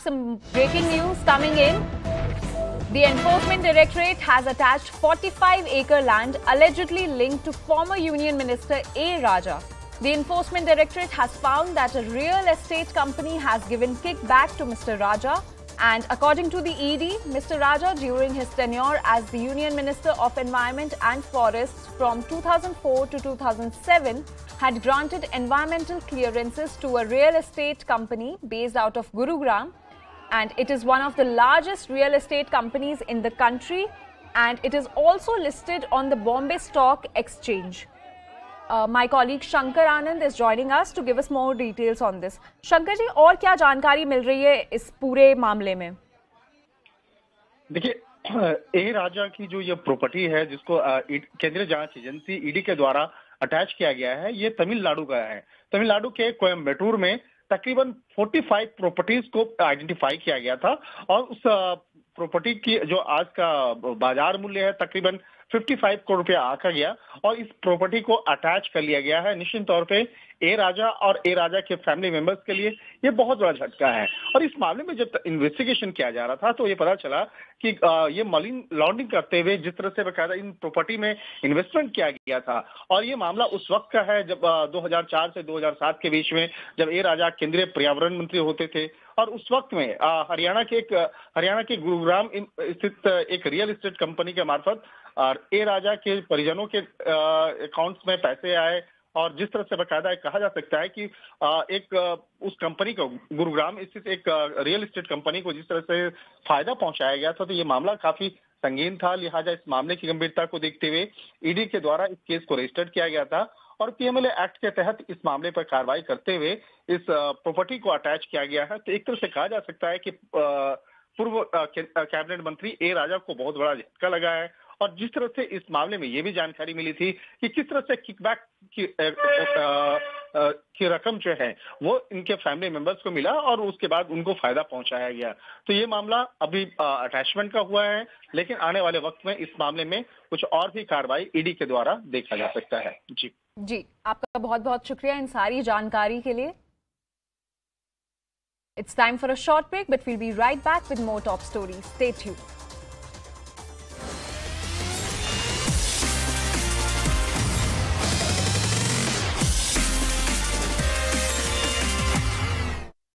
some breaking news coming in. The Enforcement Directorate has attached 45-acre land allegedly linked to former Union Minister A. Raja. The Enforcement Directorate has found that a real estate company has given kickback to Mr. Raja. And according to the ED, Mr. Raja, during his tenure as the Union Minister of Environment and Forests from 2004 to 2007, had granted environmental clearances to a real estate company based out of Gurugram. And it is one of the largest real estate companies in the country. And it is also listed on the Bombay Stock Exchange. My colleague Shankar Anand is joining us to give us more details on this. Shankar जी, और क्या जानकारी मिल रही है इस पूरे मामले में? देखिए, ए राजा की जो ये प्रॉपर्टी है जिसको केंद्रीय जांच एजेंसी ईडी के द्वारा अटैच किया गया है, ये तमिलनाडु का है। तमिलनाडु के कोयम्बटूर में तकरीबन 45 प्रॉपर्टीज को आइडेंटिफाई किया गया था और उस प्रॉपर्टी की जो आज का बाजार मूल्य है तकरीबन 55 करोड़ रुपया आका गया और इस प्रॉपर्टी को अटैच कर लिया गया है। निश्चित तौर पे ए राजा और ए राजा के फैमिली मेंबर्स के लिए ये बहुत बड़ा झटका है। और इस मामले में जब इन्वेस्टिगेशन किया जा रहा था तो ये पता चला कि ये मनी लॉन्ड्रिंग करते हुए जिस तरह से बकायदा इन प्रॉपर्टी में इन्वेस्टमेंट किया गया था और ये मामला उस वक्त का है जब 2004 से 2007 के बीच में जब ए राजा केंद्रीय पर्यावरण मंत्री होते थे और उस वक्त में हरियाणा के गुरुग्राम स्थित एक रियल एस्टेट कंपनी के मार्फत और ए राजा के परिजनों के अकाउंट्स में पैसे आए और जिस तरह से बकायदा कहा जा सकता है कि उस कंपनी को गुरुग्राम स्थित एक रियल एस्टेट कंपनी को जिस तरह से फायदा पहुंचाया गया था तो ये मामला काफी संगीन था। लिहाजा इस मामले की गंभीरता को देखते हुए ईडी के द्वारा इस केस को रजिस्टर किया गया था और पीएमएलए एक्ट के तहत इस मामले पर कार्रवाई करते हुए इस प्रॉपर्टी को अटैच किया गया है। तो एक तरह से कहा जा सकता है कि पूर्व कैबिनेट मंत्री ए राजा को बहुत बड़ा झटका लगा है और जिस तरह से इस मामले में ये भी जानकारी मिली थी कि किस तरह से किकबैक की रकम जो है वो इनके फैमिली मेंबर्स को मिला और उसके बाद उनको फायदा पहुंचाया गया। तो ये मामला अभी अटैचमेंट का हुआ है लेकिन आने वाले वक्त में इस मामले में कुछ और भी कार्रवाई ईडी के द्वारा देखा जा सकता है। जी, आपका बहुत बहुत शुक्रिया इन सारी जानकारी के लिए। It's time for a short break, but we'll be right back with more top stories. Stay tuned.